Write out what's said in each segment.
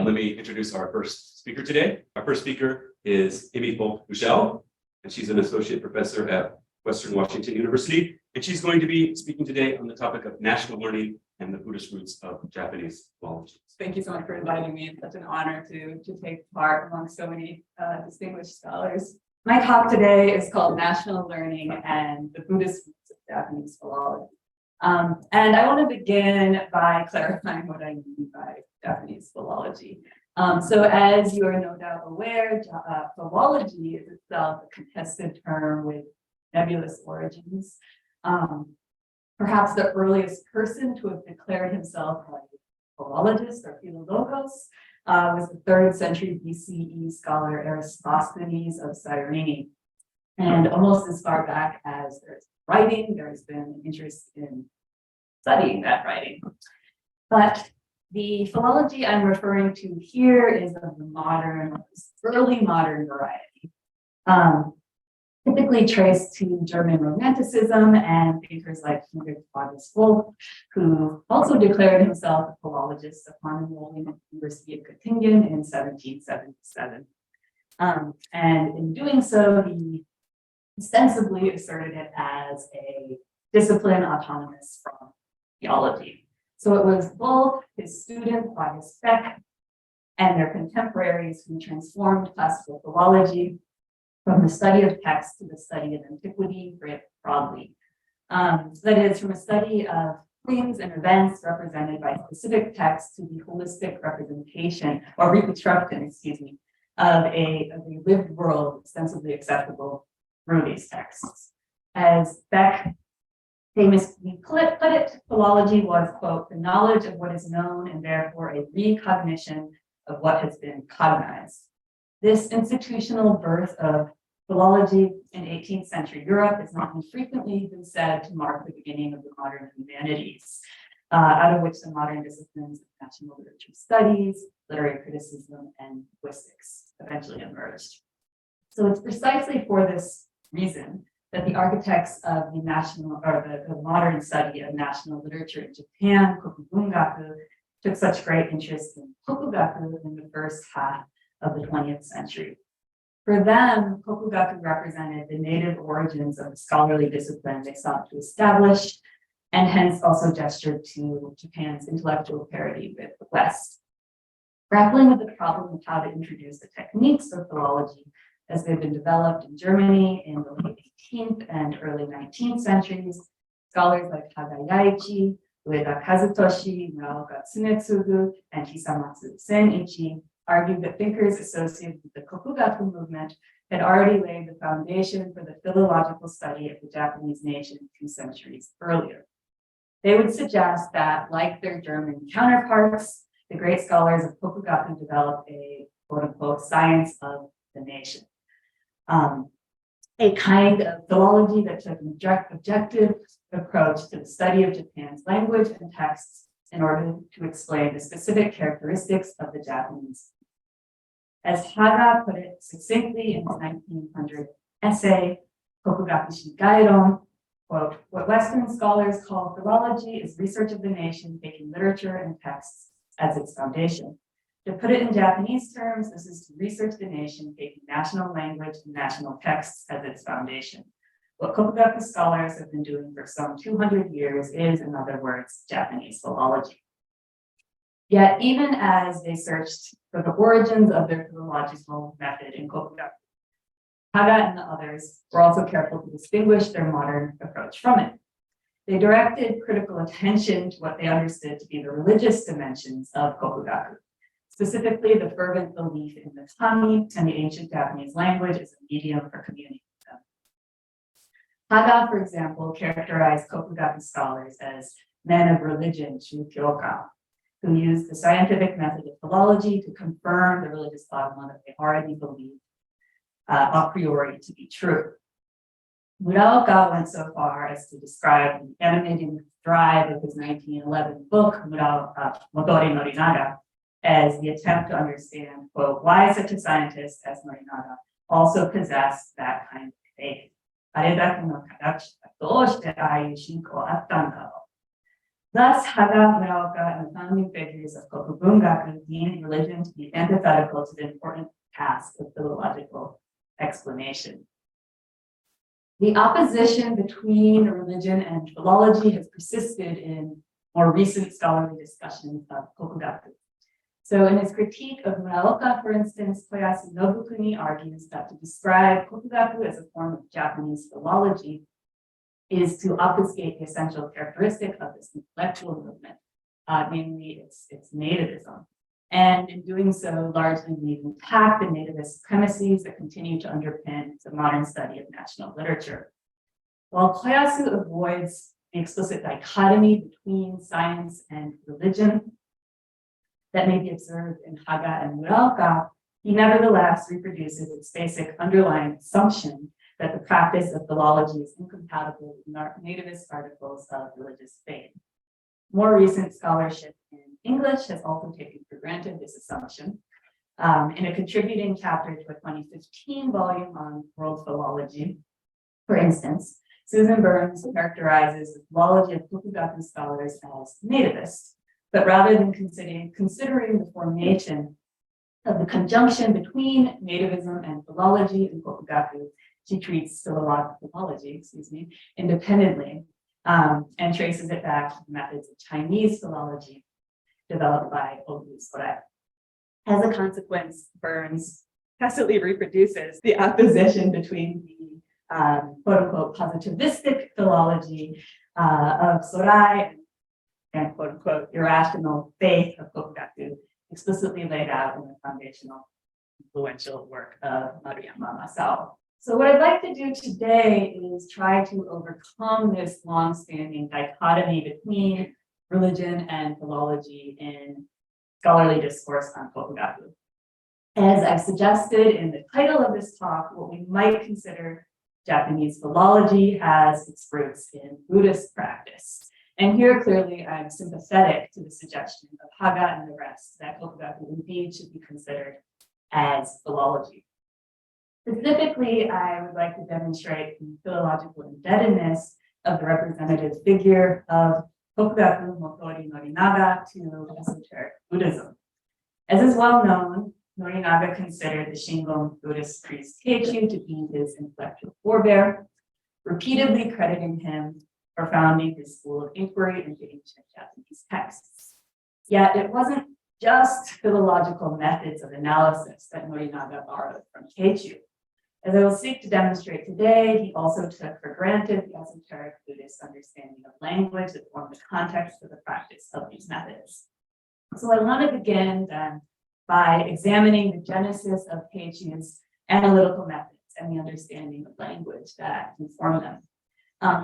Let me introduce our first speaker today. Our first speaker is Emi Foulk Bushelle, and she's an associate professor at Western Washington University. And she's going to be speaking today on the topic of national learning and the Buddhist roots of Japanese philology. Thank you so much for inviting me. It's such an honor to take part among so many distinguished scholars. My talk today is called National Learning and the Buddhist Roots of Japanese Philology. And I want to begin by clarifying what I mean by Japanese philology. So as you are no doubt aware, philology is itself a contested term with nebulous origins. Perhaps the earliest person to have declared himself like a philologist or philologos was the 3rd century BCE scholar Aristophanes of Cyrene. And almost as far back as there's writing, there's been an interest in studying that writing. But the philology I'm referring to here is of the modern, early modern variety. Typically traced to German Romanticism and thinkers like Emi Foulk, who also declared himself a philologist upon enrolling at the University of Göttingen in 1777. And in doing so, he ostensibly asserted it as a discipline autonomous from theology. So it was both his student, August Beck, and their contemporaries who transformed classical philology from the study of text to the study of antiquity broadly. That is, from a study of things and events represented by specific texts to the holistic representation or reconstruction, of a lived world ostensibly acceptable through these texts. As Beck famously put it, philology was, quote, the knowledge of what is known and therefore a recognition of what has been cognized. This institutional birth of philology in 18th century Europe is not infrequently been said to mark the beginning of the modern humanities, out of which the modern disciplines of national literature studies, literary criticism, and linguistics eventually emerged. So it's precisely for this reason that the architects of the national or the modern study of national literature in Japan, Kokubungaku, took such great interest in Kokugaku in the first half of the 20th century. For them, Kokugaku represented the native origins of the scholarly discipline they sought to establish, and hence also gestured to Japan's intellectual parity with the West. Grappling with the problem of how to introduce the techniques of philology as they've been developed in Germany in the late 18th and early 19th centuries, scholars like Hagayaichi, Ueda Kazutoshi, Muraoka Tsunetsugu, and Hisamatsu Senichi argued that thinkers associated with the Kokugaku movement had already laid the foundation for the philological study of the Japanese nation 2 centuries earlier. They would suggest that, like their German counterparts, the great scholars of Kokugaku developed a quote-unquote science of the nation. A kind of philology that took an objective approach to the study of Japan's language and texts in order to explain the specific characteristics of the Japanese. As Haga put it succinctly in his 1900 essay, Kokugaku Shigairon, quote, what Western scholars call philology is research of the nation, taking literature and texts as its foundation. To put it in Japanese terms, this is to research the nation, taking national language and national texts as its foundation. What Kokugaku scholars have been doing for some 200 years is, in other words, Japanese philology. Yet, even as they searched for the origins of their philological method in Kokugaku, Haga and the others were also careful to distinguish their modern approach from it. They directed critical attention to what they understood to be the religious dimensions of Kokugaku, specifically the fervent belief in the kami and the ancient Japanese language as a medium for communicating them. Haga, for example, characterized Kokugaku scholars as men of religion, shukyoka, who used the scientific method of philology to confirm the religious dogma that they already believed a priori to be true. Muraoka went so far as to describe the animating drive of his 1911 book, Modori Norinaga, as the attempt to understand, quote, why such a scientist as Norinaga also possessed that kind of faith. Thus, Haga, Muraoka, and the founding figures of Kokubungaku deemed religion to be antithetical to the important task of philological explanation. The opposition between religion and philology has persisted in more recent scholarly discussions of Kokugaku. So in his critique of Muraoka, for instance, Koyasu Nobukuni argues that to describe Kokugaku as a form of Japanese philology is to obfuscate the essential characteristic of this intellectual movement, namely its nativism. And in doing so, largely leave intact the nativist premises that continue to underpin the modern study of national literature. While Koyasu avoids the explicit dichotomy between science and religion that may be observed in Haga and Muraoka, he nevertheless reproduces its basic underlying assumption that the practice of philology is incompatible with nativist articles of religious faith. More recent scholarship in English has also taken for granted this assumption. In a contributing chapter to a 2015 volume on world philology, for instance, Susan Burns characterizes the philology of Kokugaku scholars as nativist, but rather than considering the formation of the conjunction between nativism and philology in Kokugaku, she treats philology, independently, and traces it back to the methods of Chinese philology developed by Ogu Sorai. As a consequence, Burns tacitly reproduces the opposition between the quote-unquote positivistic philology of Sorai and quote-unquote irrational faith of Kokugaku, explicitly laid out in the foundational influential work of Maruyama Masao. So what I'd like to do today is try to overcome this long-standing dichotomy between religion and philology in scholarly discourse on Kokugaku. As I've suggested in the title of this talk, what we might consider Japanese philology has its roots in Buddhist practice. And here, clearly, I'm sympathetic to the suggestion of Haga and the rest that Kokugaku indeed should be considered as philology. Specifically, I would like to demonstrate the philological indebtedness of the representative figure of Kokugaku Motori Norinaga to esoteric Buddhism. As is well known, Norinaga considered the Shingon Buddhist priest Keichu to be his intellectual forebear, repeatedly crediting him for founding his school of inquiry into ancient Japanese texts. Yet it wasn't just philological methods of analysis that Norinaga borrowed from Keichu. As I will seek to demonstrate today, he also took for granted the esoteric Buddhist understanding of language that formed the context for the practice of these methods. So I want to begin then by examining the genesis of Keichu's analytical methods and the understanding of language that inform them.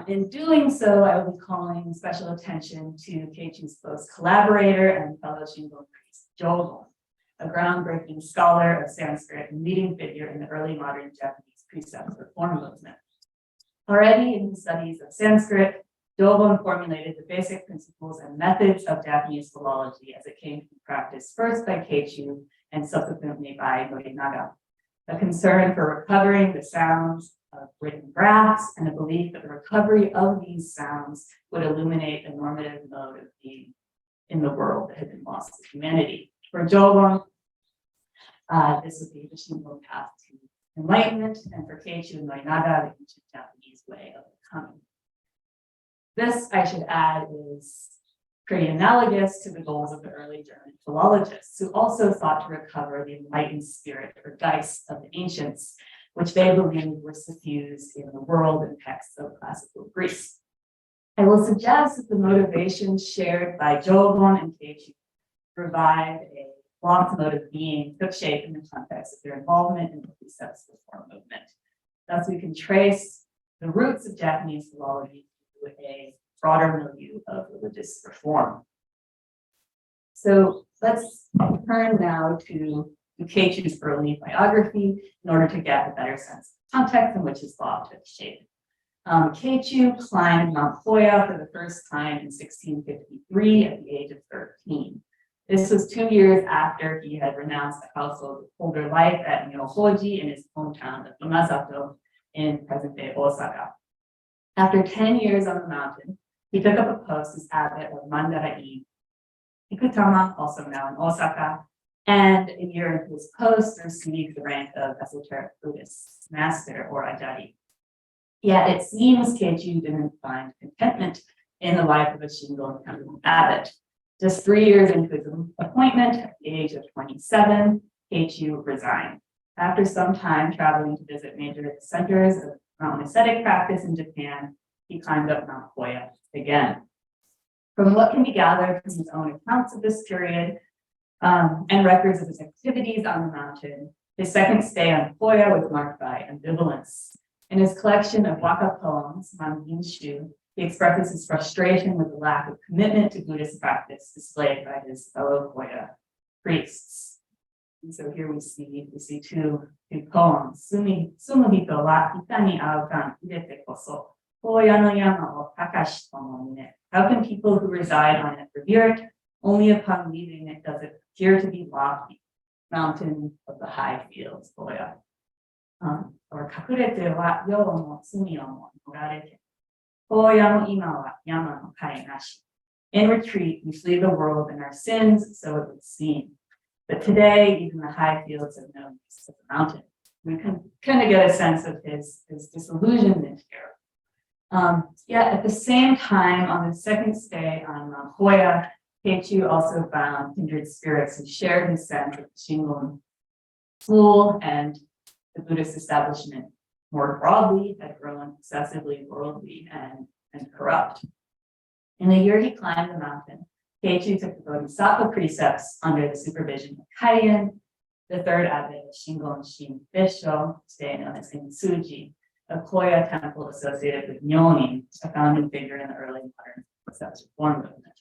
In doing so, I will be calling special attention to Keichu's close collaborator and fellow Shingon priest, Jogon, a groundbreaking scholar of Sanskrit and leading figure in the early modern Japanese precept reform movement. Already in his studies of Sanskrit, Jogon formulated the basic principles and methods of Japanese philology as it came to practice first by Keichu and subsequently by Norinaga. A concern for recovering the sounds of written graphs and a belief that the recovery of these sounds would illuminate a normative mode of being in the world that had been lost to humanity. For Jogon, this would be the Shingon path to enlightenment, and for Keichu and Norinaga, the ancient Japanese way of becoming. This, I should add, is pretty analogous to the goals of the early German philologists, who also sought to recover the enlightened spirit or Geist of the ancients, which they believed were suffused in the world and texts of classical Greece. I will suggest that the motivations shared by Jogon and Keichu provide a lost mode of being took shape in the context of their involvement in the precepts reform movement. Thus, we can trace the roots of Japanese philology to a broader milieu of religious reform. So let's turn now to Keichu's early biography in order to get a better sense of the context in which his thought took shape. Keichu climbed Mount Hoya for the first time in 1653 at the age of 13. This was 2 years after he had renounced the household holder life at Myohoji in his hometown of Yamazato in present-day Osaka. After 10 years on the mountain, He took up a post as abbot of Mandarai Ikutama, also now in Osaka, and a year into his post received the rank of esoteric Buddhist master or Ajari. Yet it seems Keiichi didn't find contentment in the life of a Shingon temple abbot. Just 3 years into his appointment, at the age of 27, Keiichi resigned. After some time traveling to visit major centers of mountain ascetic practice in Japan, he climbed up Mount Hoya again. From what can be gathered from his own accounts of this period and records of his activities on the mountain, his second stay on Hoya was marked by ambivalence. In his collection of waka poems, Manginshu, he expresses his frustration with the lack of commitment to Buddhist practice displayed by his fellow Hoya priests. And so here we see two poems. Sumuhito wa ita ni au kan irete koso, Hoya no yama o takashi tomo mine. How can people who reside on it revere it? Only upon leaving it does it appear to be lofty, mountain of the high fields, Hoya. Or kakurete wa yo mo tsumi o mo norarete. Hoya no ima wa yama no kai nashi. In retreat, we flee the world and our sins, so it would seem. But today, even the high fields have no use of the mountain. We can kind of get a sense of his disillusionment here. Yet at the same time, on the second stay on Mount Hoya, Keiichi also found kindred spirits who shared his sense of the Shingon school and the Buddhist establishment more broadly had grown excessively worldly and corrupt. In the year he climbed the mountain, Keiichi took the Bodhisattva precepts under the supervision of Kaiyan, the third abbot of Shingon Shin Bisho, today known as Insuji, a Koya temple associated with Nyonin, a founding figure in the early modern concepts reform movement.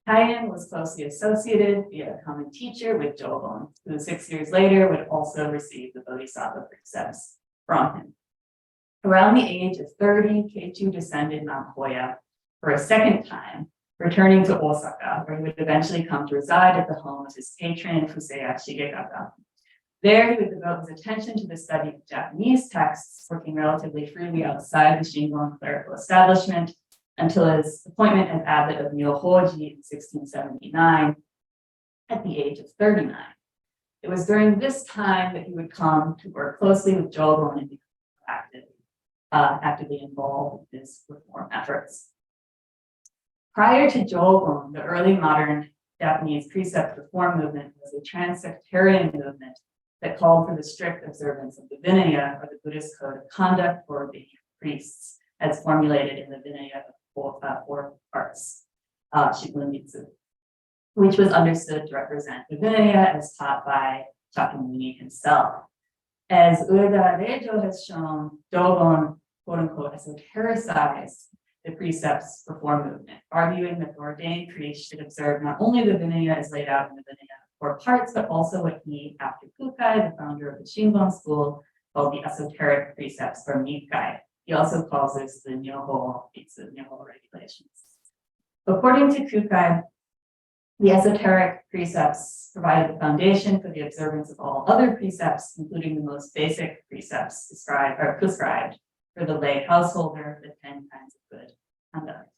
Kaiyan was closely associated via a common teacher with Jobon, who 6 years later would also receive the Bodhisattva precepts from him. Around the age of 30, Keiichi descended Mount Hoya for a second time, returning to Osaka, where he would eventually come to reside at the home of his patron, Fuseya Shigekata. There, he would devote his attention to the study of Japanese texts, working relatively freely outside the Shingon clerical establishment until his appointment as abbot of Myohoji in 1679 at the age of 39. It was during this time that he would come to work closely with Jobon and become actively involved in his reform efforts. Prior to Jobon, the early modern Japanese precept reform movement was a trans-sectarian movement that called for the strict observance of the Vinaya, or the Buddhist code of conduct for obedient priests, as formulated in the Vinaya of four parts, Shibumitsu, which was understood to represent the Vinaya as taught by Shakyamuni himself. As Ueda Reijo has shown, Jobon, quote unquote, esotericized the precepts reform movement, arguing that the ordained priest should observe not only the Vinaya as laid out in the Vinaya four parts, but also what he, after Kukai, the founder of the Shingon school, called the esoteric precepts or Nikai. He also calls this the Nyoho regulations. According to Kukai, the esoteric precepts provided the foundation for the observance of all other precepts, including the most basic precepts prescribed for the lay householder, the 10 kinds of good conduct.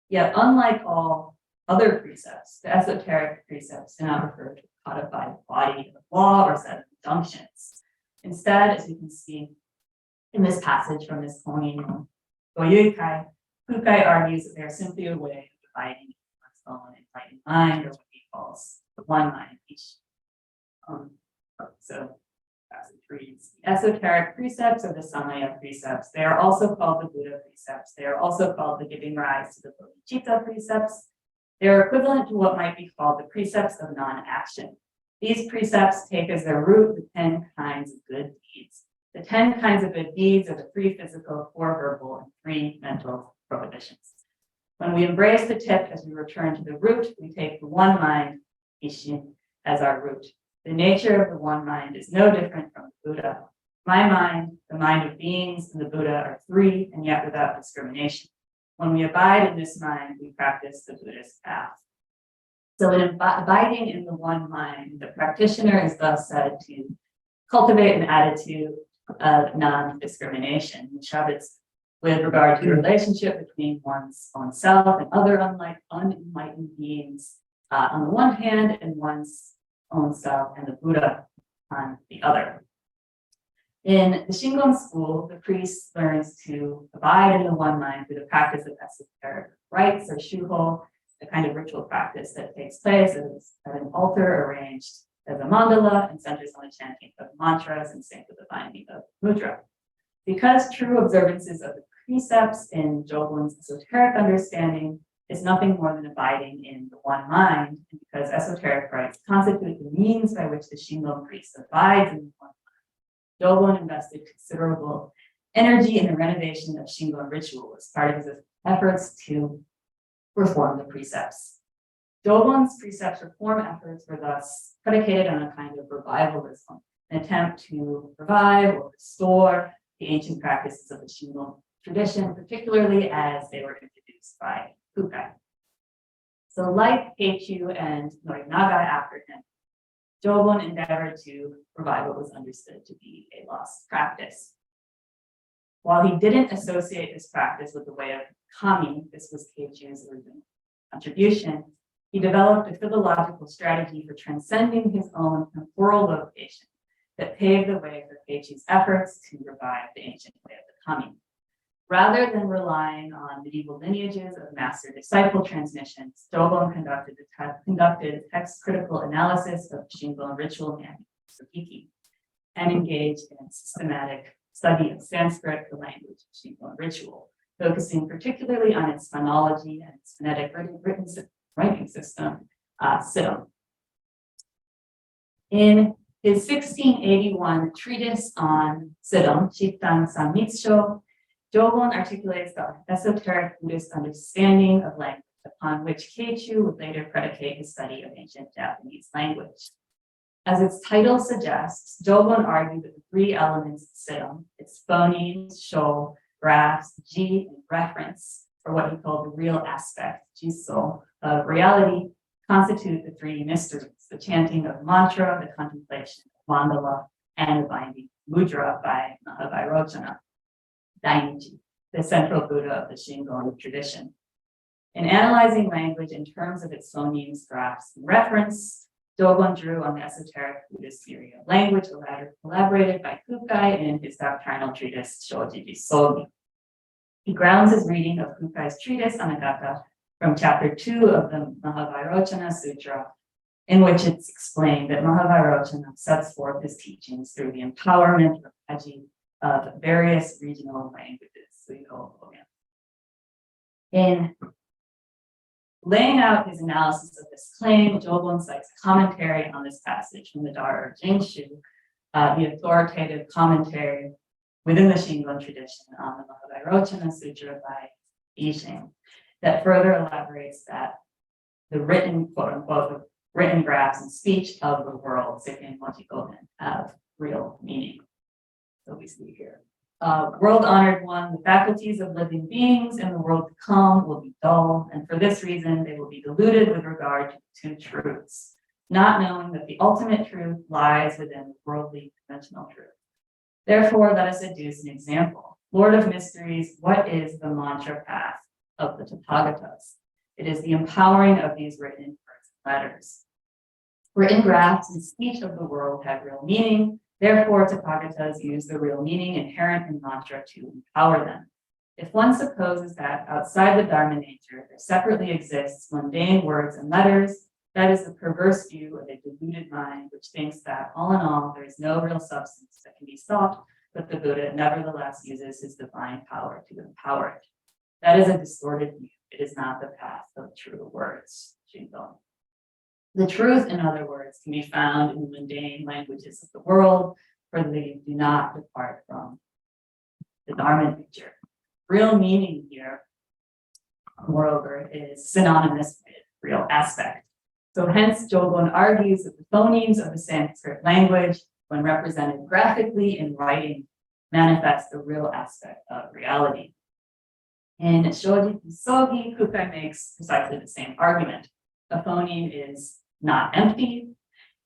Yet, unlike all other precepts, the esoteric precepts do not refer to a codified body of law or set of injunctions. Instead, as you can see in this passage from this Konin Goyukai, Kukai argues that they are simply a way of dividing one's own enlightened mind, or what he calls the one mind each. So passage reads, the esoteric precepts or the Samaya precepts. They are also called the Buddha precepts. They are also called the giving rise to the Bodhicitta precepts. They are equivalent to what might be called the precepts of non-action. These precepts take as their root the 10 kinds of good deeds. The 10 kinds of good deeds are the 3 physical, 4 verbal, and 3 mental prohibitions. When we embrace the tip as we return to the root, we take the one mind, Ishin, as our root. The nature of the one mind is no different from the Buddha. My mind, the mind of beings, and the Buddha are 3, and yet without discrimination. When we abide in this mind, we practice the Buddhist path. So in abiding in the one mind, the practitioner is thus said to cultivate an attitude of non-discrimination, which habits with regard to the relationship between one's own self and other unenlightened beings on the one hand, and one's own self and the Buddha on the other. In the Shingon school, the priest learns to abide in the one mind through the practice of esoteric rites or shuho, the kind of ritual practice that takes place at an altar arranged as a mandala and centers on the chanting of mantras and sync with the binding of mudra. Because true observances of the precepts in Jobun's esoteric understanding is nothing more than abiding in the one mind, and because esoteric rites constitute the means by which the Shingon priest abides in the one mind, Jobun invested considerable energy in the renovation of Shingon ritual as part of his efforts to reform the precepts. Jobun's precepts reform efforts were thus predicated on a kind of revivalism, an attempt to revive or restore the ancient practices of the Shingon tradition, particularly as they were introduced by Kukai. So like Keichu and Norinaga after him, Jobun endeavored to revive what was understood to be a lost practice. While he didn't associate this practice with the way of kami, this was Keichu's original contribution, he developed a philological strategy for transcending his own temporal location that paved the way for Keichu's efforts to revive the ancient way of the kami. Rather than relying on medieval lineages of master-disciple transmissions, Jobun conducted text-critical analysis of Shingon ritual and Sukiki, and engaged in systematic study of Sanskrit, the language of Shingon ritual, focusing particularly on its phonology and its phonetic writing system, Siddham. In his 1681 treatise on Siddham, Shittan Samitsho, Jobun articulates the esoteric Buddhist understanding of language, upon which Keichu would later predicate his study of ancient Japanese language. As its title suggests, Jobun argued that the three elements of Siddham, its phonemes, sho, graphs, ji, and reference, or what he called the real aspect, jiso, of reality, constitute the three mysteries, the chanting of mantra, the contemplation of mandala, and the binding mudra by Mahavairochana, Dainichi, the central Buddha of the Shingon tradition. In analyzing language in terms of its phonemes, graphs, and reference, Jobun drew on the esoteric Buddhist theory of language, elaborated by Kukai in his doctrinal treatise Shojiji Sogi. He grounds his reading of Kukai's treatise Anagata from chapter 2 of the Mahavairochana Sutra, in which it's explained that Mahavairochana sets forth his teachings through the empowerment of Haji of various regional languages. In laying out his analysis of this claim, Jobun cites a commentary on this passage from the Dara Jingshu, the authoritative commentary within the Shingon tradition on the Mahavairochana Sutra by Yixing, that further elaborates that the written, quote unquote, the written graphs and speech of the world, Sekken Mochigoten, have real meaning. So we see here. World honored one, the faculties of living beings in the world to come will be dull, and for this reason, they will be deluded with regard to two truths, not knowing that the ultimate truth lies within worldly conventional truth. Therefore, let us adduce an example. Lord of mysteries, what is the mantra path of the Tathagatas? It is the empowering of these written words and letters. Written graphs and speech of the world have real meaning. Therefore, Tathagatas use the real meaning inherent in mantra to empower them. If one supposes that outside the Dharma nature, there separately exists mundane words and letters, that is the perverse view of a deluded mind, which thinks that all in all, there is no real substance that can be sought, but the Buddha nevertheless uses his divine power to empower it. That is a distorted view. It is not the path of true words, Shingon. The truth, in other words, can be found in the mundane languages of the world, for they do not depart from the Dharma nature. Real meaning here, moreover, is synonymous with real aspect. So hence, Jobun argues that the phonemes of the Sanskrit language, when represented graphically in writing, manifest the real aspect of reality. In Shojiji Sogi, Kukai makes precisely the same argument. A phoneme is not empty.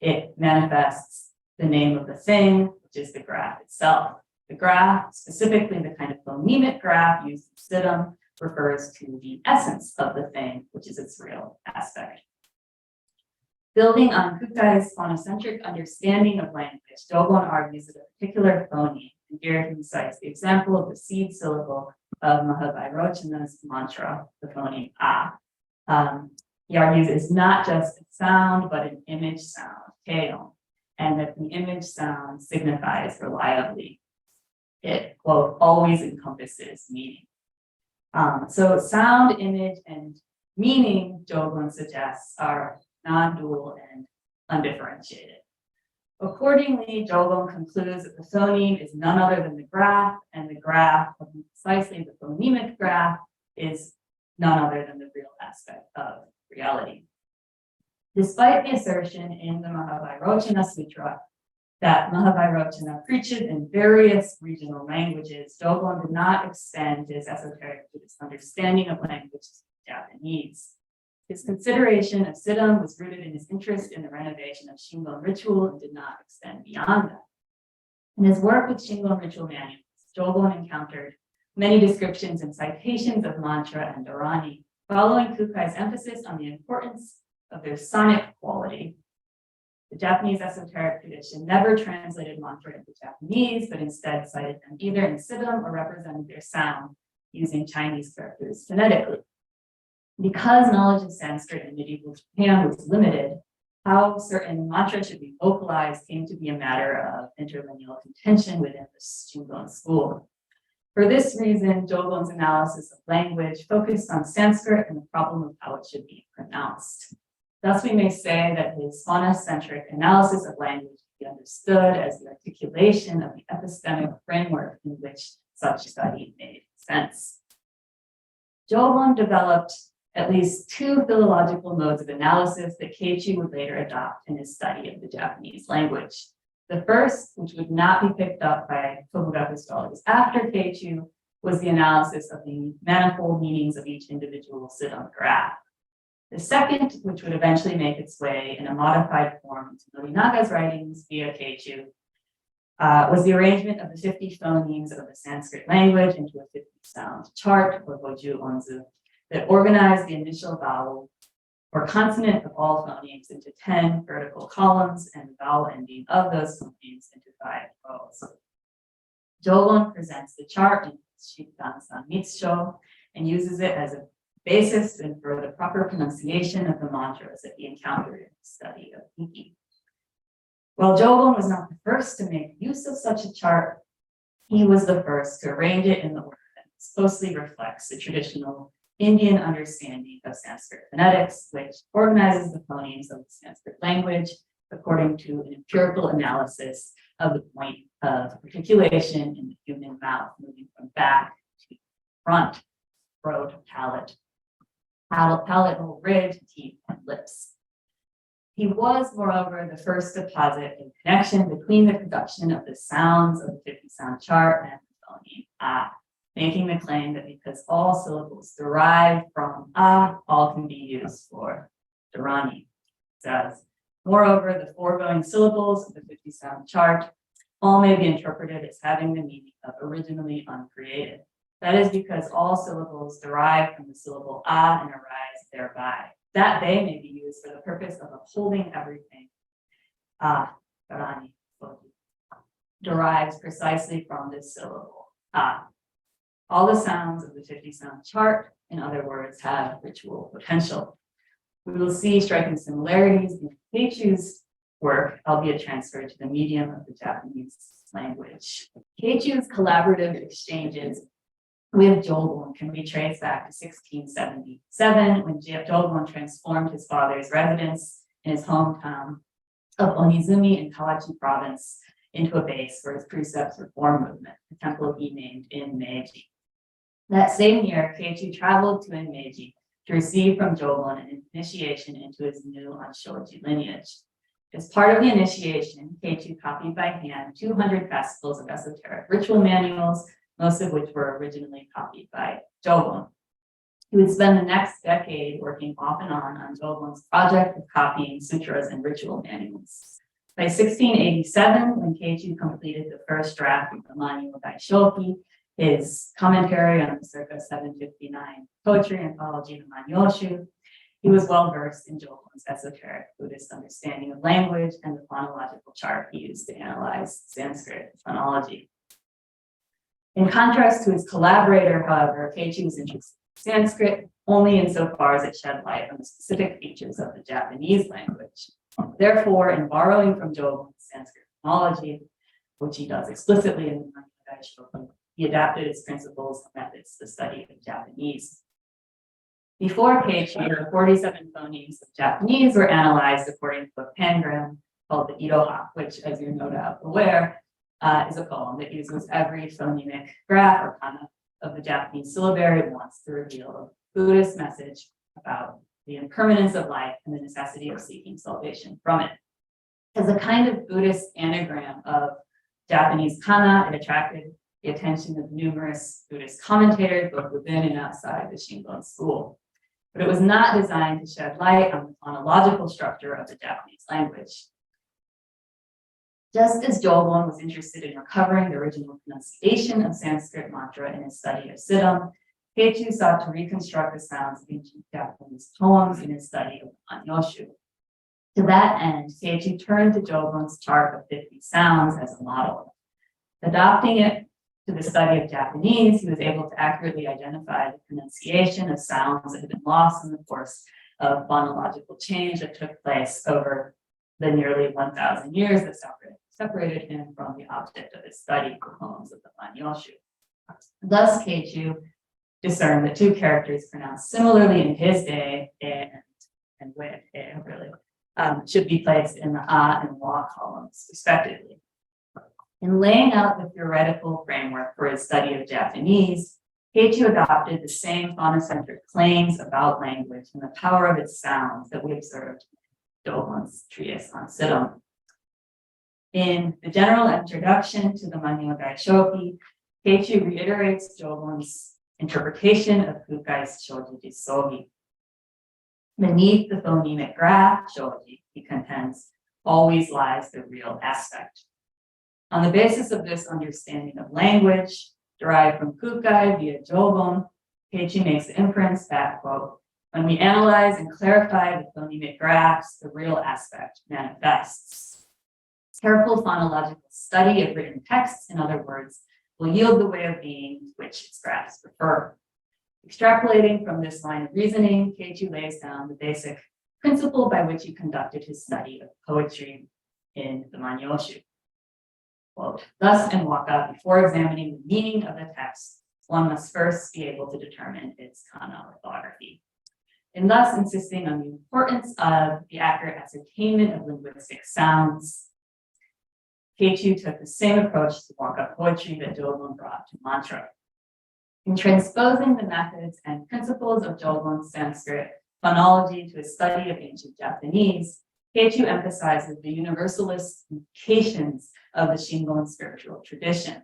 It manifests the name of the thing, which is the graph itself. The graph, specifically the kind of phonemic graph used in Siddham, refers to the essence of the thing, which is its real aspect. Building on Kukai's phonocentric understanding of language, Dogon argues that a particular phoneme, and here he cites the example of the seed syllable of Mahavairochana's mantra, the phoneme A. He argues it's not just a sound, but an image sound, keon, and that the image sound signifies reliably. It, quote, always encompasses meaning. So sound, image, and meaning, Dogon suggests, are non-dual and undifferentiated. Accordingly, Dogon concludes that the phoneme is none other than the graph, and the graph, precisely the phonemic graph, is none other than the real aspect of reality. Despite the assertion in the Mahavairochana Sutra that Mahavairochana preaches in various regional languages, Dogon did not extend his esoteric Buddhist understanding of language to Japanese. His consideration of Siddham was rooted in his interest in the renovation of Shingon ritual and did not extend beyond that. In his work with Shingon ritual manuals, Dogon encountered many descriptions and citations of mantra and dharani, following Kukai's emphasis on the importance of their sonic quality. The Japanese esoteric tradition never translated mantra into Japanese, but instead cited them either in Siddham or represented their sound using Chinese characters phonetically. Because knowledge of Sanskrit in medieval Japan was limited, how certain mantras should be vocalized came to be a matter of interlineal contention within the Shingon school. For this reason, Dogon's analysis of language focused on Sanskrit and the problem of how it should be pronounced. Thus, we may say that his phonocentric analysis of language can be understood as the articulation of the epistemic framework in which such study made sense. Dogon developed at least two philological modes of analysis that Keiichi would later adopt in his study of the Japanese language. The first, which would not be picked up by Tokugaku scholars after Keiichi, was the analysis of the manifold meanings of each individual Siddham graph. The second, which would eventually make its way in a modified form into Nobunaga's writings via Keiichi, was the arrangement of the 50 phonemes of the Sanskrit language into a 50 sound chart, or Goju Onzu, that organized the initial vowel or consonant of all phonemes into 10 vertical columns and the vowel ending of those phonemes into 5 rows. Dogon presents the chart in Nanzan University and uses it as a basis for the proper pronunciation of the mantras that he encountered in the study of Iki. While Dogon was not the first to make use of such a chart, he was the first to arrange it in the order that closely reflects the traditional Indian understanding of Sanskrit phonetics, which organizes the phonemes of the Sanskrit language according to an empirical analysis of the point of articulation in the human mouth, moving from back to front, throat, palatal ridge, teeth, and lips. He was, moreover, the first to posit a connection between the production of the sounds of the 50 sound chart and the phoneme A, making the claim that because all syllables derive from A, all can be used for dharani. Says, moreover, the foregoing syllables of the 50 sound chart all may be interpreted as having the meaning of originally uncreated. That is because all syllables derive from the syllable A and arise thereby, that they may be used for the purpose of upholding everything. Dharani derives precisely from this syllable, A. All the sounds of the 50 sound chart, in other words, have ritual potential. We will see striking similarities in Keiichi's work, albeit transferred to the medium of the Japanese language. Keiichi's collaborative exchanges with Dogon can be traced back to 1677, when Dogon transformed his father's residence in his hometown of Onizumi in Kawachi province into a base for his precepts reform movement, the temple he named in Meiji. That same year, Keiichi traveled to Meiji to receive from Dogon an initiation into his new Anshoji lineage. As part of the initiation, Keiichi copied by hand 200 fascicles of esoteric ritual manuals, most of which were originally copied by Dogon. He would spend the next decade working off and on Dogon's project of copying sutras and ritual manuals. By 1687, when Keiichi completed the first draft of the Manyo Daishoki, his commentary on the circa 759 poetry anthology, the Manyoshu, he was well versed in Jobun's esoteric Buddhist understanding of language and the phonological chart he used to analyze Sanskrit phonology. In contrast to his collaborator, however, Keiichi was interested in Sanskrit only insofar as it shed light on the specific features of the Japanese language. Therefore, in borrowing from Jobun's Sanskrit phonology, which he does explicitly in the Manyo Daishoki, he adapted its principles and methods to the study of Japanese. Before Keiichi, the 47 phonemes of Japanese were analyzed according to a pangram called the Iroha, which, as you're no doubt aware, is a poem that uses every phonemic graph or kana of the Japanese syllabary once to reveal a Buddhist message about the impermanence of life and the necessity of seeking salvation from it. As a kind of Buddhist anagram of Japanese kana, it attracted the attention of numerous Buddhist commentators, both within and outside the Shingon school. But it was not designed to shed light on the phonological structure of the Japanese language. Just as Jobun was interested in recovering the original pronunciation of Sanskrit mantra in his study of Siddham, Keiichi sought to reconstruct the sounds of ancient Japanese poems in his study of Manyoshu. To that end, Keiichi turned to Jobun's chart of 50 sounds as a model. Adopting it to the study of Japanese, he was able to accurately identify the pronunciation of sounds that had been lost in the course of phonological change that took place over the nearly 1,000 years that separated him from the object of his study, the poems of the Manyoshu. Thus, Keiichi discerned that two characters pronounced similarly in his day, and with, really, should be placed in the a and wa columns, respectively. In laying out the theoretical framework for his study of Japanese, Keiichi adopted the same phonocentric claims about language and the power of its sounds that we observed in Jobun's treatise on Siddham. In the general introduction to the Manyo Daishoki, Keiichi reiterates Jobun's interpretation of Kukai's Shoji Jisogi. Beneath the phonemic graph, Shoji, he contends, always lies the real aspect. On the basis of this understanding of language, derived from Kukai via Jobun, Keiichi makes the inference that, quote, when we analyze and clarify the phonemic graphs, the real aspect manifests. Careful phonological study of written texts, in other words, will yield the way of being to which its graphs refer. Extrapolating from this line of reasoning, Keiichi lays down the basic principle by which he conducted his study of poetry in the Manyoshu. Quote, thus in Waka, before examining the meaning of the text, one must first be able to determine its kana orthography. And thus insisting on the importance of the accurate ascertainment of linguistic sounds, Keiichi took the same approach to Waka poetry that Jobun brought to mantra. In transposing the methods and principles of Jobun's Sanskrit phonology to a study of ancient Japanese, Keiichi emphasizes the universalist implications of the Shingon spiritual tradition.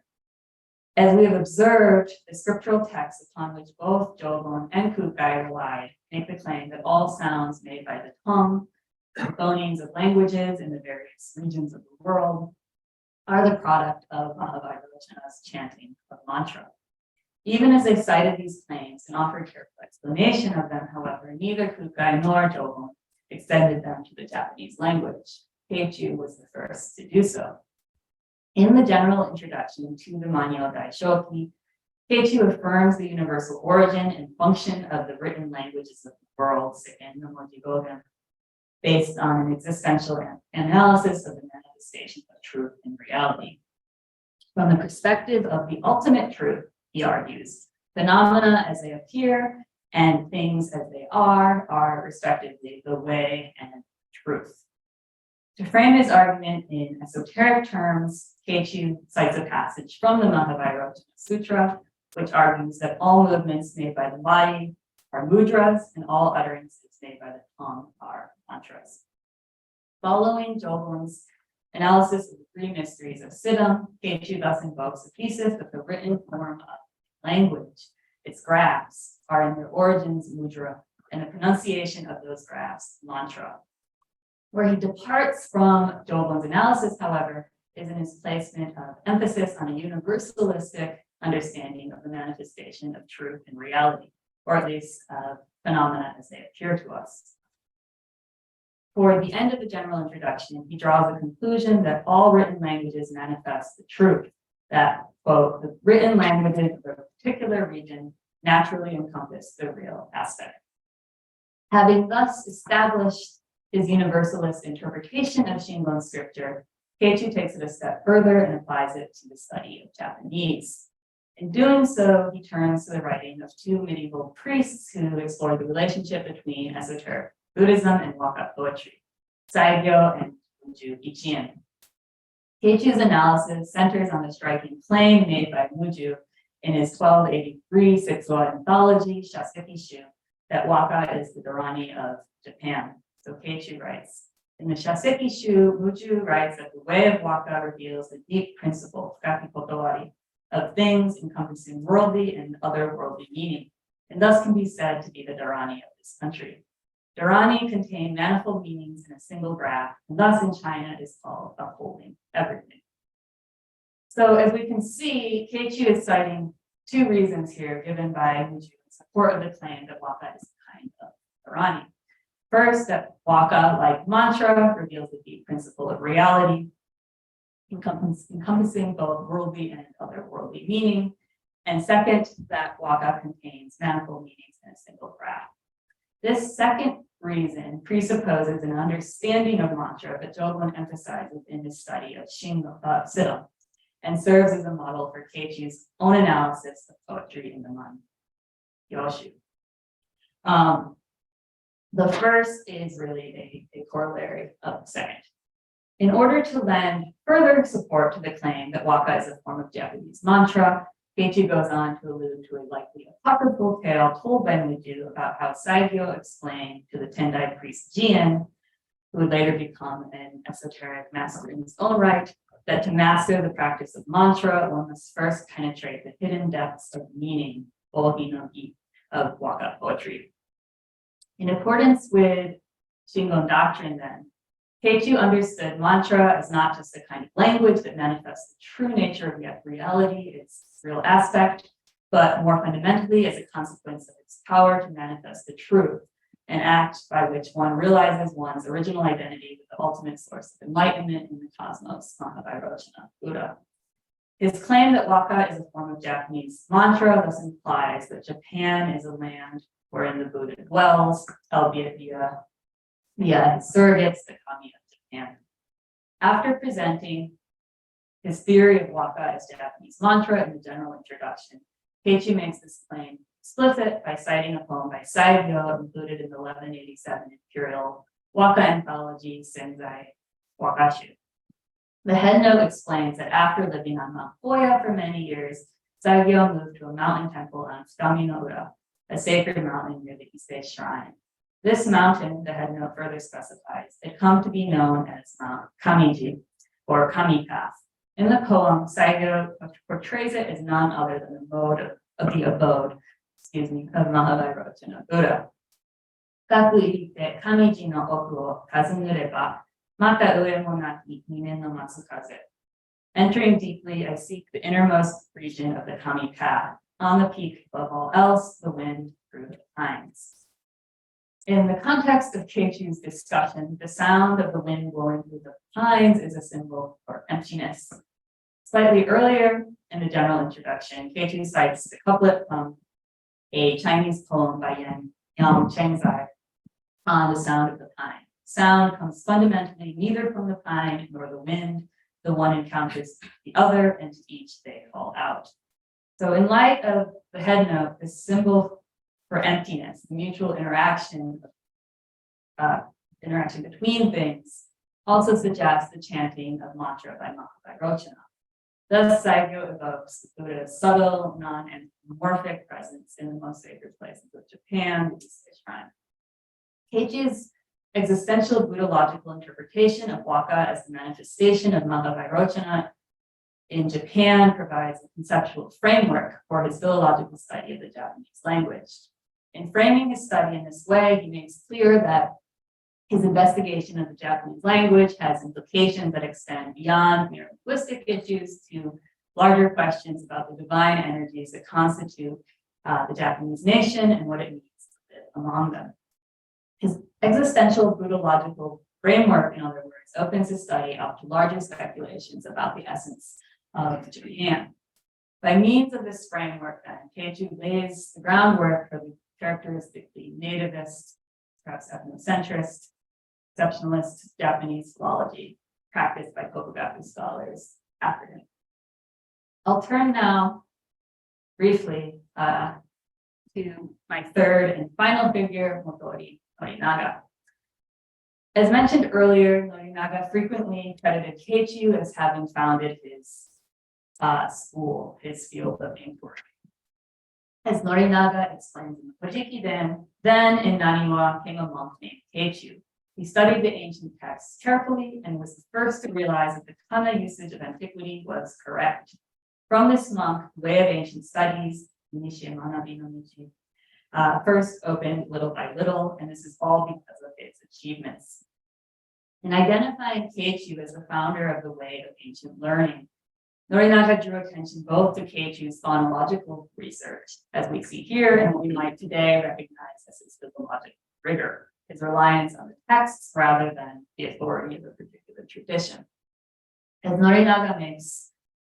As we have observed, the scriptural texts upon which both Jobun and Kukai relied make the claim that all sounds made by the tongue, the phonemes of languages in the various regions of the world, are the product of Mahavajrachana's chanting of mantra. Even as they cited these claims and offered careful explanation of them, however, neither Kukai nor Jobun extended them to the Japanese language. Keiichi was the first to do so. In the general introduction to the Manyo Daishoki, Keiichi affirms the universal origin and function of the written languages of the world, Seiken no Mojigogen, based on an existential analysis of the manifestation of truth and reality. From the perspective of the ultimate truth, he argues, phenomena as they appear and things as they are respectively the way and truth. To frame his argument in esoteric terms, Keiichi cites a passage from the Mahavajrachana Sutra, which argues that all movements made by the body are mudras and all utterances made by the tongue are mantras. Following Jobun's analysis of the three mysteries of Siddham, Keiichi thus invokes the thesis that the written form of language, its graphs, are in their origins mudra, and the pronunciation of those graphs mantra. Where he departs from Jobon's analysis, however, is in his placement of emphasis on a universalistic understanding of the manifestation of truth and reality, or at least phenomena as they appear to us. For the end of the general introduction, he draws the conclusion that all written languages manifest the truth, that, quote, the written languages of a particular region naturally encompass the real aspect. Having thus established his universalist interpretation of Shingon scripture, Keiichi takes it a step further and applies it to the study of Japanese. In doing so, he turns to the writing of two medieval priests who explored the relationship between esoteric Buddhism and Waka poetry, Saigyo and Muju Ichien. Keiichi's analysis centers on the striking claim made by Muju in his 1283 six-law anthology, Shaseki Shu, that Waka is the Dharani of Japan. So Keiichi writes, in the Shaseki Shu, Muju writes that the way of Waka reveals the deep principle, Fukaki Kotowari, of things encompassing worldly and otherworldly meaning, and thus can be said to be the Dharani of this country. Dharani contain manifold meanings in a single graph, and thus in China is called upholding everything. So as we can see, Keiichi is citing two reasons here given by Muju in support of the claim that Waka is a kind of Dharani. First, that Waka, like mantra, reveals the deep principle of reality, encompassing both worldly and otherworldly meaning. And second, that Waka contains manifold meanings in a single graph. This second reason presupposes an understanding of mantra that Jobon emphasizes in his study of Shingon, and serves as a model for Keiichi's own analysis of poetry in the Man Yoshu. The first is really a corollary of the second. In order to lend further support to the claim that Waka is a form of Japanese mantra, Keiichi goes on to allude to a likely apocryphal tale told by Muju about how Saigyo explained to the Tendai priest Jien, who would later become an esoteric master in his own right, that to master the practice of mantra, one must first penetrate the hidden depths of meaning, Ohi no Hi, of Waka poetry. In accordance with Shingon doctrine, then, Keiichi understood mantra as not just a kind of language that manifests the true nature of reality, its real aspect, but more fundamentally as a consequence of its power to manifest the truth, an act by which one realizes one's original identity with the ultimate source of enlightenment in the cosmos, Mahavairochana, Buddha. His claim that Waka is a form of Japanese mantra thus implies that Japan is a land wherein the Buddha dwells, albeit via his surrogates, the kami of Japan. After presenting his theory of Waka as Japanese mantra in the general introduction, Keiichi makes this claim explicit by citing a poem by Saigyo included in the 1187 imperial Waka anthology, Senzai Wakashu. The headnote explains that after living on Mount Hoya for many years, Saigyo moved to a mountain temple on Fukami no Ura, a sacred mountain near the Ise Shrine. This mountain, the headnote further specifies, had come to be known as Mount Kamiji, or Kami Path. In the poem, Saigyo portrays it as none other than the mode of the abode, of Mahavairochana Buddha. Kaku irite Kamiji no oku o kazunureba, mata ue mo naki minen no matsukaze. Entering deeply, I seek the innermost region of the Kami Path. On the peak, above all else, the wind through the pines. In the context of Keiichi's discussion, the sound of the wind blowing through the pines is a symbol for emptiness. Slightly earlier in the general introduction, Keiichi cites the couplet from a Chinese poem by Yang Chengzai on the sound of the pine. Sound comes fundamentally neither from the pine nor the wind. The one encounters the other, and to each they call out. So in light of the headnote, this symbol for emptiness, the mutual interaction between things, also suggests the chanting of mantra by Mahavairochana. Thus, Saigyo evokes the Buddha's subtle, non-anthropomorphic presence in the most sacred places of Japan, the Ise Shrine. Keiichi's existential Buddhological interpretation of Waka as the manifestation of Mahavairochana in Japan provides a conceptual framework for his philological study of the Japanese language. In framing his study in this way, he makes clear that His investigation of the Japanese language has implications that extend beyond mere linguistic issues to larger questions about the divine energies that constitute the Japanese nation and what it means to live among them. His existential Buddhological framework, in other words, opens his study up to larger speculations about the essence of Japan. By means of this framework, then, Keiichi lays the groundwork for the characteristically nativist, perhaps ethnocentrist, exceptionalist Japanese philology practiced by Kokugaku scholars after him. I'll turn now briefly to my third and final figure, Motori Norinaga. As mentioned earlier, Norinaga frequently credited Keiichi as having founded his school, his field of inquiry. As Norinaga explains in the Kojiki then in Naniwa came a monk named Keiichi. He studied the ancient texts carefully and was the first to realize that the kana usage of antiquity was correct. From this monk, the way of ancient studies, Nishi Manabi no Nishi, first opened little by little, and this is all because of its achievements. In identifying Keiichi as the founder of the way of ancient learning, Norinaga drew attention both to Keiichi's phonological research, as we see here, and what we might today recognize as his philological rigor, his reliance on the texts rather than the authority of a particular tradition. As Norinaga makes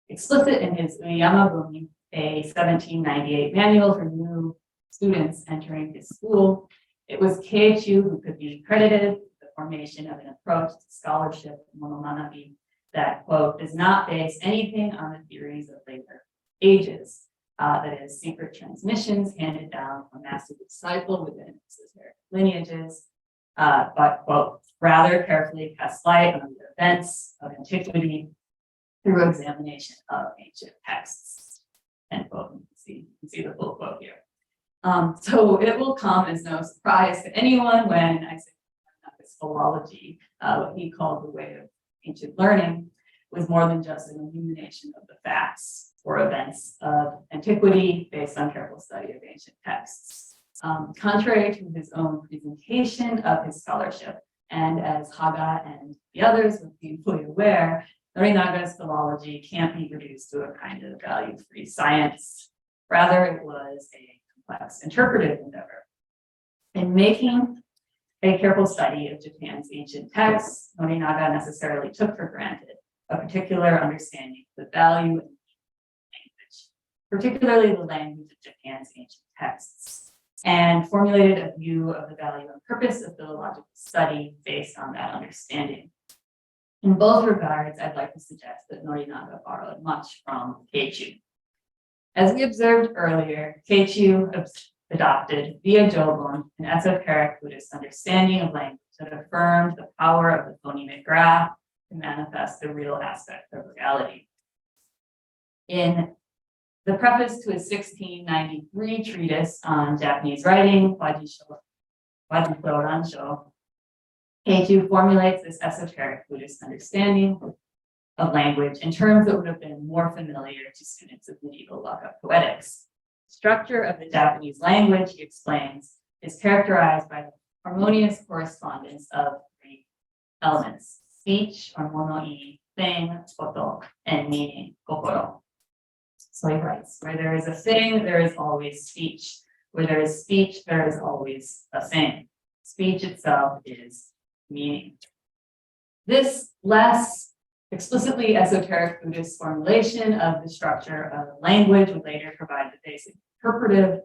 explicit in his Uyamabuni, a 1798 manual for new students entering his school, it was Keiichi who could be credited with the formation of an approach to scholarship, monomanabi, that, quote, does not base anything on the theories of later ages, that is, secret transmissions handed down from master disciple within esoteric lineages, but, quote, rather carefully cast light on the events of antiquity through examination of ancient texts, end quote. You can see the full quote here. So it will come as no surprise to anyone when I say this philology, what he called the way of ancient learning, was more than just an illumination of the facts or events of antiquity based on careful study of ancient texts. Contrary to his own presentation of his scholarship, and as Haga and the others would be fully aware, Norinaga's philology can't be reduced to a kind of value-free science. Rather, it was a complex interpretive endeavor. In making a careful study of Japan's ancient texts, Norinaga necessarily took for granted a particular understanding of the value of language, particularly the language of Japan's ancient texts, and formulated a view of the value and purpose of philological study based on that understanding. In both regards, I'd like to suggest that Norinaga borrowed much from Keiichi. As we observed earlier, Keiichi adopted via Jobon an esoteric Buddhist understanding of language that affirmed the power of the phonemic graph to manifest the real aspect of reality. In the preface to his 1693 treatise on Japanese writing, Wajisho Ransho, Keiichi formulates this esoteric Buddhist understanding of language in terms that would have been more familiar to students of medieval Waka poetics. Structure of the Japanese language, he explains, is characterized by the harmonious correspondence of three elements: speech, or mono-i, thing, koto, and meaning, kokoro. So he writes, where there is a thing, there is always speech. Where there is speech, there is always a thing. Speech itself is meaning. This less explicitly esoteric Buddhist formulation of the structure of language would later provide the basic interpretive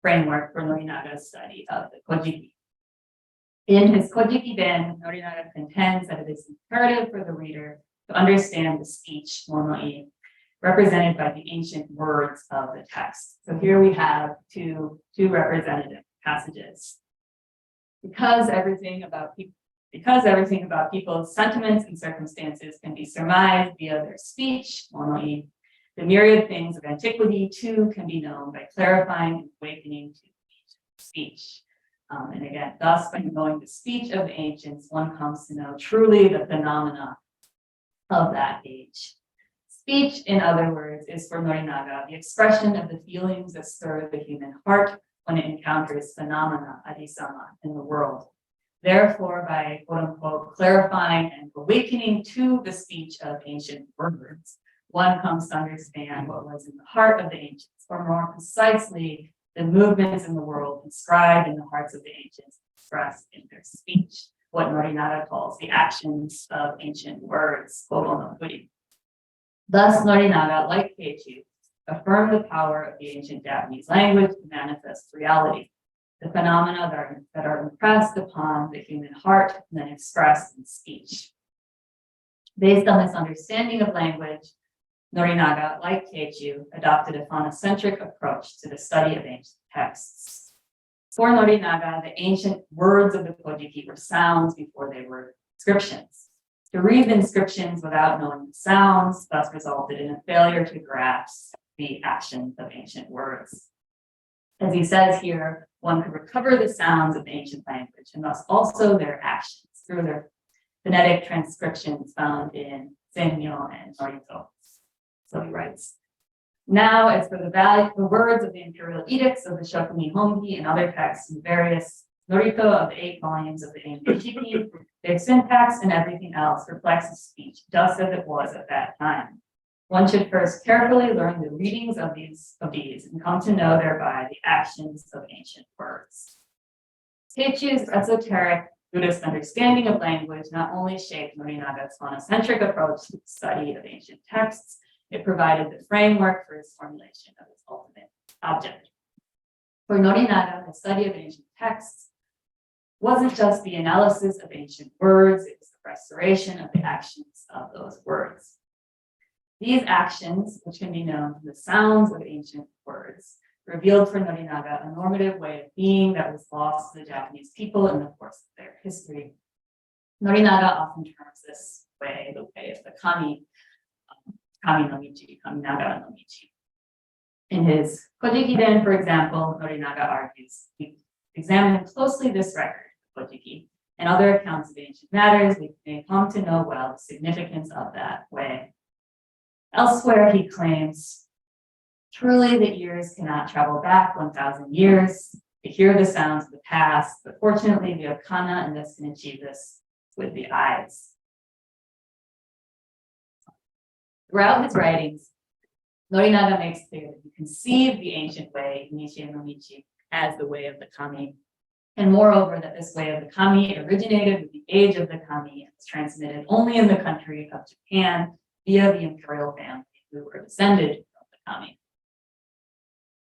framework for Norinaga's study of the Kojiki. In his Kojiki Den, Norinaga contends that it is imperative for the reader to understand the speech, mono-i, represented by the ancient words of the text. So here we have two representative passages. Because everything about people's sentiments and circumstances can be surmised via their speech, mono-i, the myriad things of antiquity too can be known by clarifying and awakening to speech. And again, thus by knowing the speech of the ancients, one comes to know truly the phenomena of that age. Speech, in other words, is for Norinaga the expression of the feelings that stir the human heart when it encounters phenomena, adisama, in the world. Therefore, by quote unquote clarifying and awakening to the speech of ancient words, one comes to understand what was in the heart of the ancients, or more precisely, the movements in the world inscribed in the hearts of the ancients, expressed in their speech, what Norinaga calls the actions of ancient words, Gogo no Furi. Thus, Norinaga, like Keiichi, affirmed the power of the ancient Japanese language to manifest reality, the phenomena that are impressed upon the human heart and then expressed in speech. Based on this understanding of language, Norinaga, like Keiichi, adopted a phonocentric approach to the study of ancient texts. For Norinaga, the ancient words of the Kojiki were sounds before they were inscriptions. To read the inscriptions without knowing the sounds thus resulted in a failure to grasp the actions of ancient words. As he says here, one could recover the sounds of ancient language and thus also their actions through their phonetic transcriptions found in Senmyo and Norito. So he writes, now as for the words of the imperial edicts of the Shokunin Hongi and other texts in various Norito of the 8 volumes of the ancient Shiki, their syntax and everything else reflects the speech just as it was at that time. One should first carefully learn the readings of these and come to know thereby the actions of ancient words. Keiichi's esoteric Buddhist understanding of language not only shaped Norinaga's monocentric approach to the study of ancient texts, it provided the framework for his formulation of his ultimate object. For Norinaga, the study of ancient texts wasn't just the analysis of ancient words, it was the restoration of the actions of those words. These actions, which can be known from the sounds of ancient words, revealed for Norinaga a normative way of being that was lost to the Japanese people in the course of their history. Norinaga often terms this way the way of the kami, kami no michi, kaminaga no michi. In his Kojiki Den, for example, Norinaga argues, we examine closely this record, Kojiki, and other accounts of ancient matters, we may come to know well the significance of that way. Elsewhere, he claims, truly the ears cannot travel back 1,000 years to hear the sounds of the past, but fortunately we have kana and thus can achieve this with the eyes. Throughout his writings, Norinaga makes clear that he conceived the ancient way, Nishi no Michi, as the way of the kami. And moreover, that this way of the kami originated with the age of the kami and was transmitted only in the country of Japan via the imperial family who were descended from the kami.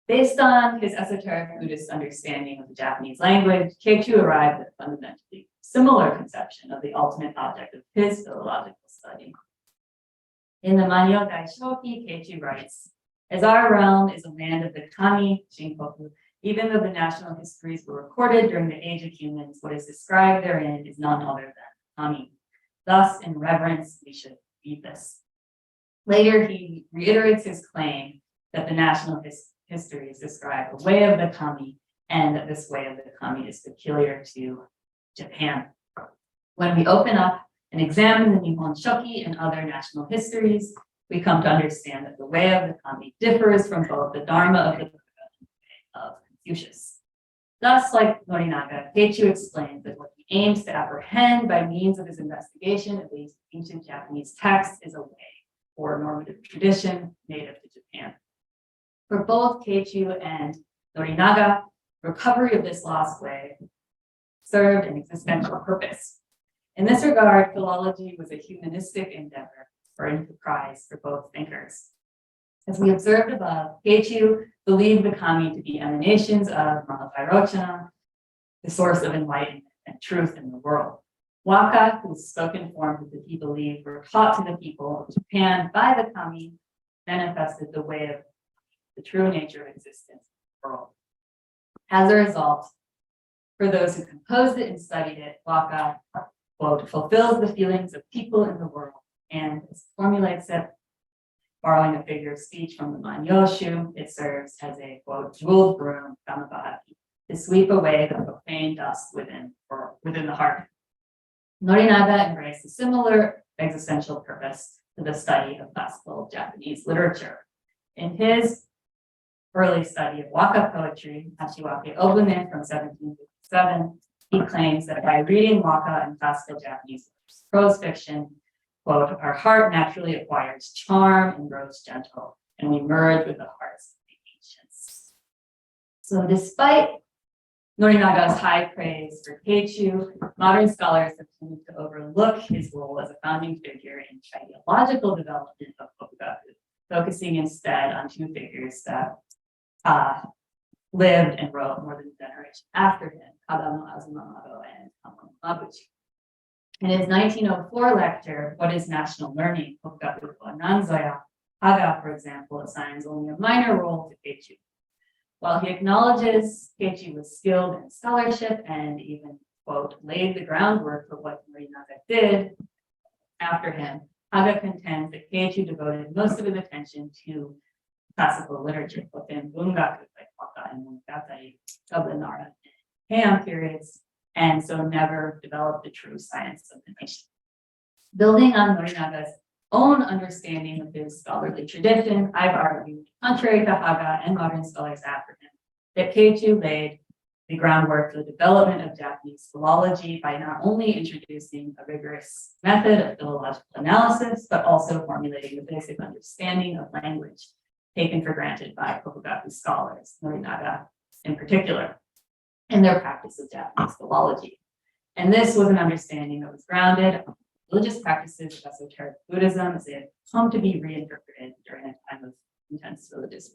Based on his esoteric Buddhist understanding of the Japanese language, Keiichi arrived at a fundamentally similar conception of the ultimate object of his philological study. In the Manyo Daishoki, Keiichi writes, as our realm is a land of the kami, Shinkoku, even though the national histories were recorded during the age of humans, what is described therein is none other than kami. Thus, in reverence, we should read this. Later, he reiterates his claim that the national histories describe a way of the kami and that this way of the kami is peculiar to Japan. When we open up and examine the Nihon Shoki and other national histories, we come to understand that the way of the kami differs from both the Dharma of the Buddha and the way of Confucius. Thus, like Norinaga, Keiichi explains that what he aims to apprehend by means of his investigation of these ancient Japanese texts is a way or normative tradition native to Japan. For both Keiichi and Norinaga, recovery of this lost way served an existential purpose. In this regard, philology was a humanistic endeavor or enterprise for both thinkers. As we observed above, Keiichi believed the kami to be emanations of Mahapairochana, the source of enlightenment and truth in the world. Waka, whose spoken forms that he believed were taught to the people of Japan by the kami, manifested the way of the true nature of existence in the world. As a result, for those who composed it and studied it, Waka, quote, fulfills the feelings of people in the world and formulates it, borrowing a figure of speech from the Manyoshu, it serves as a, quote, jeweled broom, Kamabahaki, to sweep away the profane dust within the heart. Norinaga embraced a similar existential purpose to the study of classical Japanese literature. In his early study of Waka poetry, Hachiwake Obune from 1757, He claims that by reading waka and classical Japanese prose fiction, quote, our heart naturally acquires charm and grows gentle, and we merge with the hearts of the ancients. So despite Norinaga's high praise for Keichu, modern scholars have tended to overlook his role as a founding figure in ideological development of Tokugaku, focusing instead on two figures that lived and wrote more than a generation after him, Kadano Azumamado and Tamon Mabuchi. In his 1904 lecture, What is National Learning? Tokugaku wa Nanzoya, Haga, for example, assigns only a minor role to Keichu. While he acknowledges Keiichi was skilled in scholarship and even, quote, laid the groundwork for what Morinaga did after him, Haga contends that Keiichi devoted most of his attention to classical literature within Bungaku, like Waka and Monogatari, of the Nara and Heian periods, and so never developed the true science of the nation. Building on Norinaga's own understanding of his scholarly tradition, I've argued, contrary to Haga and modern scholars after him, that Keiichi laid the groundwork for the development of Japanese philology by not only introducing a rigorous method of philological analysis, but also formulating the basic understanding of language taken for granted by Tokugaku scholars, Norinaga in particular, in their practice of Japanese philology. And this was an understanding that was grounded on religious practices of esoteric Buddhism as they had come to be reinterpreted during a time of intense religious